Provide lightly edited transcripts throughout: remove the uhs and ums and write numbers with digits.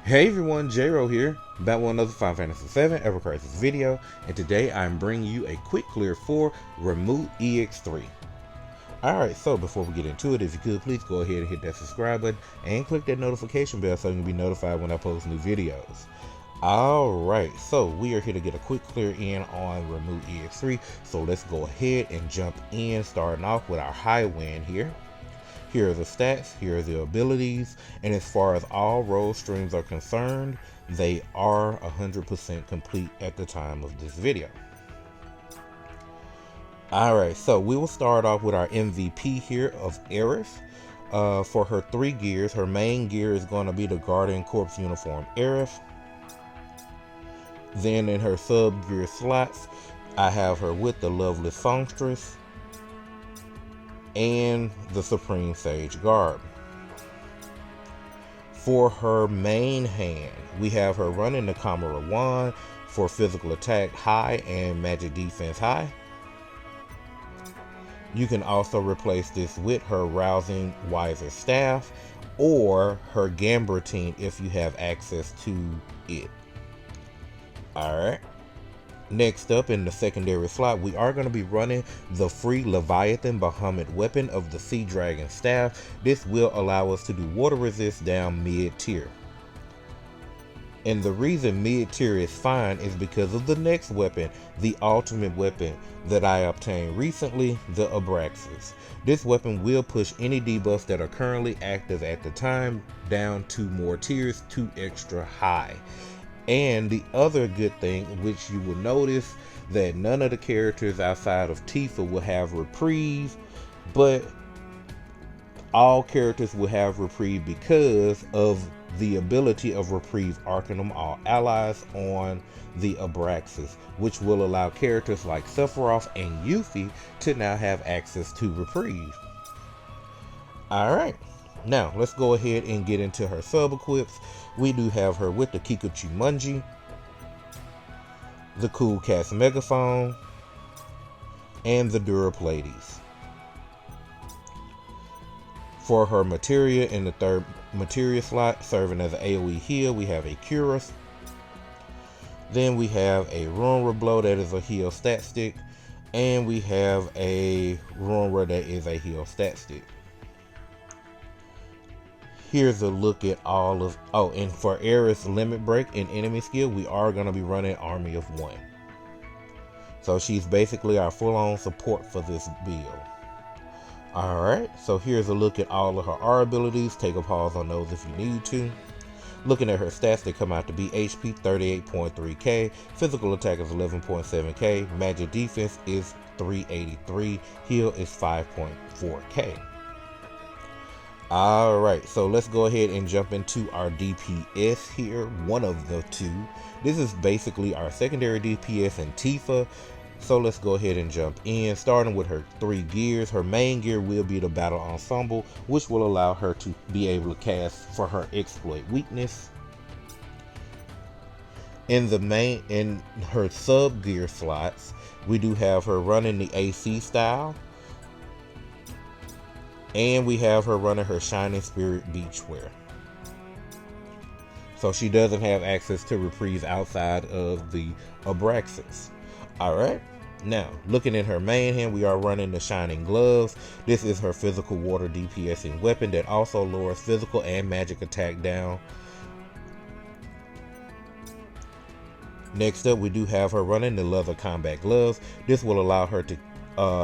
Hey everyone, J-Ro here, back with another Final Fantasy 7 Abraxas video, and today I'm bringing you a quick clear for Ramuh EX3. Alright, so before we get into it, if you could please go ahead and hit that subscribe button and click that notification bell so you can be notified when I post new videos. Alright, so we are here to get a quick clear in on Ramuh EX3, so let's go ahead and jump in, starting off with our high win here. Here are the stats, here are the abilities, and as far as all role streams are concerned, they are 100% complete at the time of this video. Alright, so we will start off with our MVP here of Aerith. For her 3 gears, her main gear is going to be the Guardian Corps uniform Aerith. Then in her sub gear slots, I have her with the lovely Songstress and the Supreme Sage Garb. For her main hand, we have her running the Chimera Wand for physical attack high and magic defense high. You can also replace this with her Rousing Wiser Staff or her Gamblerine if you have access to it. Alright. Next up in the secondary slot, we are going to be running the free Leviathan Bahamut weapon of the Sea Dragon Staff. This will allow us to do water resist down mid-tier. And the reason mid-tier is fine is because of the next weapon, the ultimate weapon that I obtained recently, the Abraxas. This weapon will push any debuffs that are currently active at the time down 2 more tiers to extra high. And the other good thing, which you will notice, that none of the characters outside of Tifa will have reprieve, but all characters will have reprieve because of the ability of reprieve arcing all allies on the Abraxas, which will allow characters like Sephiroth and Yuffie to now have access to reprieve. Alright. Now, let's go ahead and get into her sub-equips. We do have her with the Kikuchi Munji, the Cool Cast Megaphone, and the Duraplades. For her materia in the third materia slot, serving as an AoE heal, we have a Curus. Then we have a Runra Blow that is a heal stat stick. And we have a Runra that is a heal stat stick. Here's a look at all of, and for Aerith's limit break and enemy skill, we are going to be running Army of 1. So she's basically our full-on support for this build. Alright, so here's a look at all of her R abilities. Take a pause on those if you need to. Looking at her stats, they come out to be HP 38.3k, physical attack is 11.7k, magic defense is 383, heal is 5.4k. Alright, so let's go ahead and jump into our DPS here, one of the two. This is basically our secondary DPS in Tifa. So let's go ahead and jump in, starting with her 3 gears. Her main gear will be the Battle Ensemble, which will allow her to be able to cast for her exploit weakness. In her sub gear slots, we do have her running the AC style. And we have her running her Shining Spirit Beachwear. So she doesn't have access to reprieve outside of the Abraxas. Alright, now looking at her main hand, we are running the Shining Gloves. This is her physical water DPSing weapon that also lowers physical and magic attack down. Next up, we do have her running the Leather Combat Gloves. This will allow her to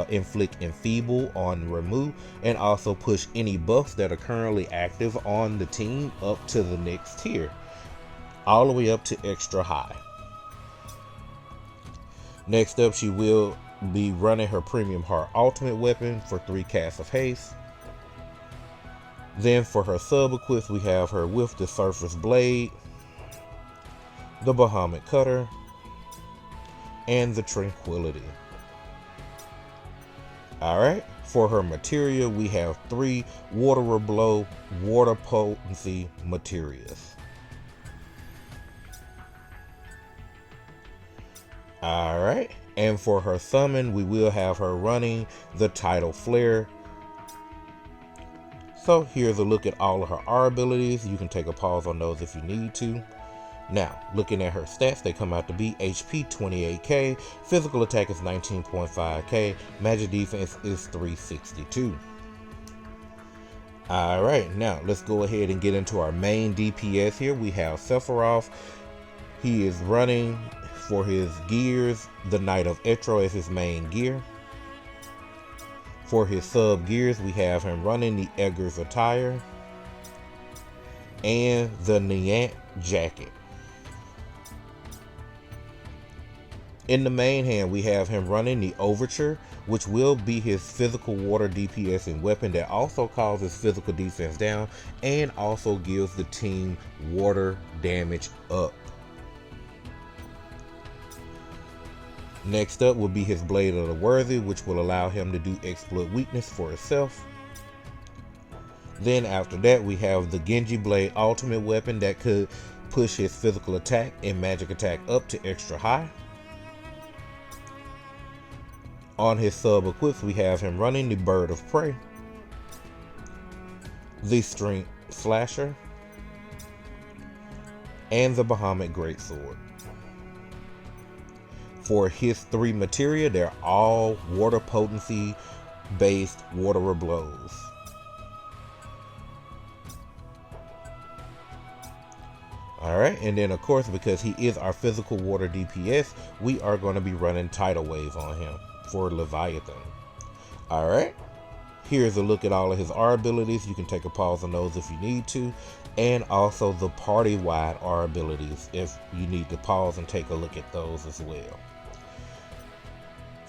inflict Enfeeble on Ramuh and also push any buffs that are currently active on the team up to the next tier, all the way up to extra high. Next up, she will be running her Premium Heart Ultimate Weapon for 3 casts of haste. Then for her sub-equips, we have her with the Surface Blade, the Bahamut Cutter, and the Tranquility. Alright, for her materia, we have 3 Water Blow, Water Potency materias. Alright, and for her summon, we will have her running the Tidal Flare. So here's a look at all of her R abilities. You can take a pause on those if you need to. Now, looking at her stats, they come out to be HP 28k, physical attack is 19.5k, magic defense is 362. Alright, now let's go ahead and get into our main DPS here. We have Sephiroth. He is running for his gears, the Knight of Etro as his main gear. For his sub gears, we have him running the Egger's attire and the Niant jacket. In the main hand, we have him running the Overture, which will be his physical water DPS and weapon that also causes physical defense down and also gives the team water damage up. Next up will be his Blade of the Worthy, which will allow him to do exploit weakness for himself. Then after that, we have the Genji Blade ultimate weapon that could push his physical attack and magic attack up to extra high. On his sub equips, we have him running the Bird of Prey, the Strength Slasher, and the Bahamut Greatsword. For his 3 materia, they're all water potency based water blows. Alright, and then of course, because he is our physical water DPS, we are going to be running Tidal Wave on him for Leviathan. Alright, here's a look at all of his R abilities. You can take a pause on those if you need to, and also the party-wide R abilities if you need to pause and take a look at those as well.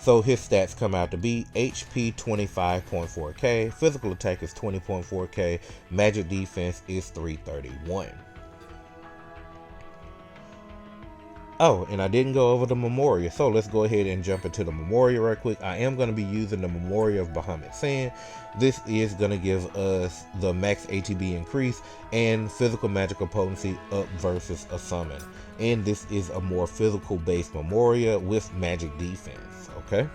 So his stats come out to be HP 25.4k, physical attack is 20.4k, magic defense is 331. Oh, and I didn't go over the Memoria, so let's go ahead and jump into the Memoria right quick. I am going to be using the Memoria of Bahamut Sand. This is going to give us the max ATB increase and physical magical potency up versus a summon. And this is a more physical based Memoria with magic defense, okay?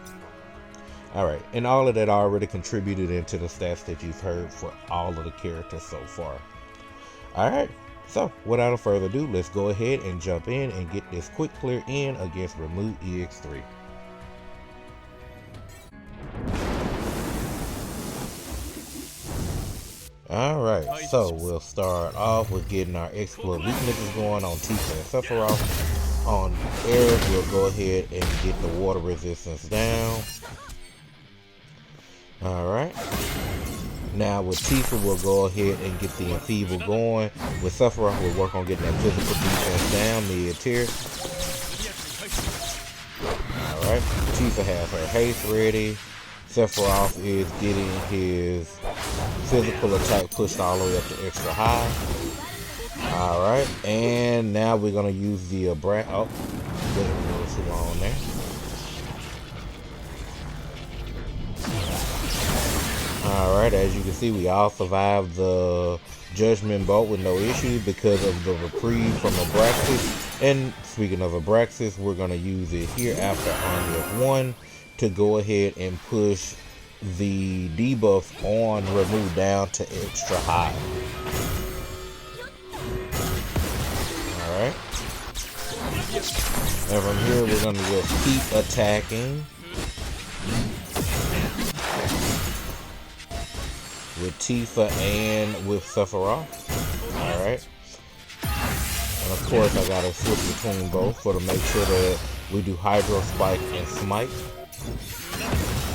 Alright, and all of that already contributed into the stats that you've heard for all of the characters so far. Alright. So, without further ado, let's go ahead and jump in and get this quick clear in against Ramuh EX3. Alright, so we'll start off with getting our exploit weaknesses going on Tifa and Sephiroth. On Aerith, we'll go ahead and get the water resistance down. Alright. Now with Tifa, we'll go ahead and get the Enfeeble going. With Sephiroth, we'll work on getting that physical defense down mid-tier. Alright, Tifa has her haste ready. Sephiroth is getting his physical attack pushed all the way up to extra high. Alright, and now we're going to use the Abraxas. Oh, wait a little too long there. Alright, as you can see, we all survived the Judgment Bolt with no issues because of the reprieve from Abraxas. And speaking of Abraxas, we're going to use it here after Army of 1 to go ahead and push the debuff on Ramuh down to extra high. Alright. And from here, we're going to just keep attacking with Tifa and with Sephiroth. Alright. And of course I gotta switch between both to make sure that we do Hydro Spike and Smite.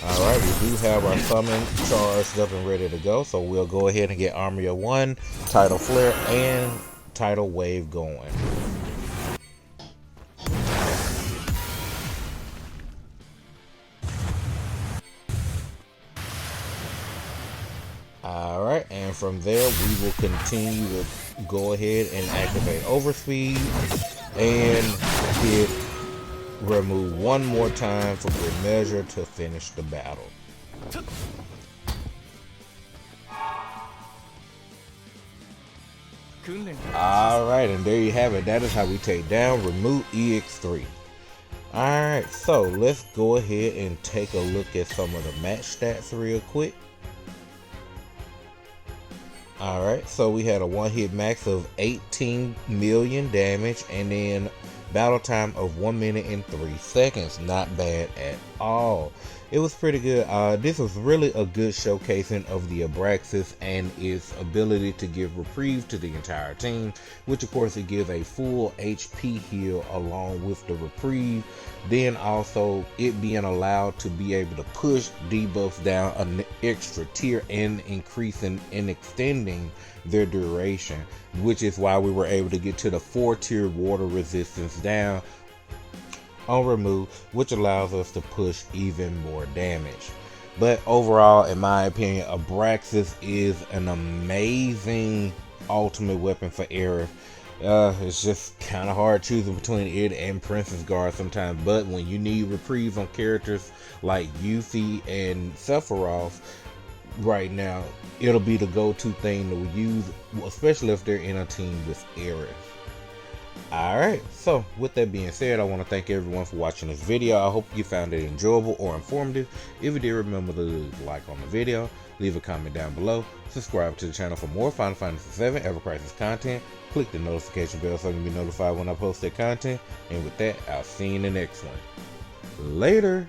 Alright, we do have our summon charged up and ready to go, so we'll go ahead and get Army of 1, Tidal Flare, and Tidal Wave going. Alright, and from there we will continue to go ahead and activate Overspeed and hit Ramuh one more time for good measure to finish the battle. Alright, and there you have it. That is how we take down Ramuh EX3. Alright, so let's go ahead and take a look at some of the match stats real quick. Alright, so we had a one hit max of 18 million damage and then battle time of 1 minute and 3 seconds. Not bad at all. It was pretty good. This was really a good showcasing of the Abraxas and its ability to give reprieve to the entire team, which of course it gives a full HP heal along with the reprieve. Then also it being allowed to be able to push debuffs down an extra tier and increasing and extending their duration, which is why we were able to get to the 4-tier water resistance down on Ramuh, which allows us to push even more damage. But overall, in my opinion, Abraxas is an amazing ultimate weapon for Aerith. It's just kind of hard choosing between it and Princess Guard sometimes, but when you need reprieve on characters like Yuffie and Sephiroth right now, it'll be the go-to thing to use, especially if they're in a team with Aerith. Alright, so with that being said, I want to thank everyone for watching this video. I hope you found it enjoyable or informative. If you did, remember to leave a like on the video, leave a comment down below, subscribe to the channel for more Final Fantasy 7 Ever Crisis content, click the notification bell so you can be notified when I post that content, and with that, I'll see you in the next one. Later!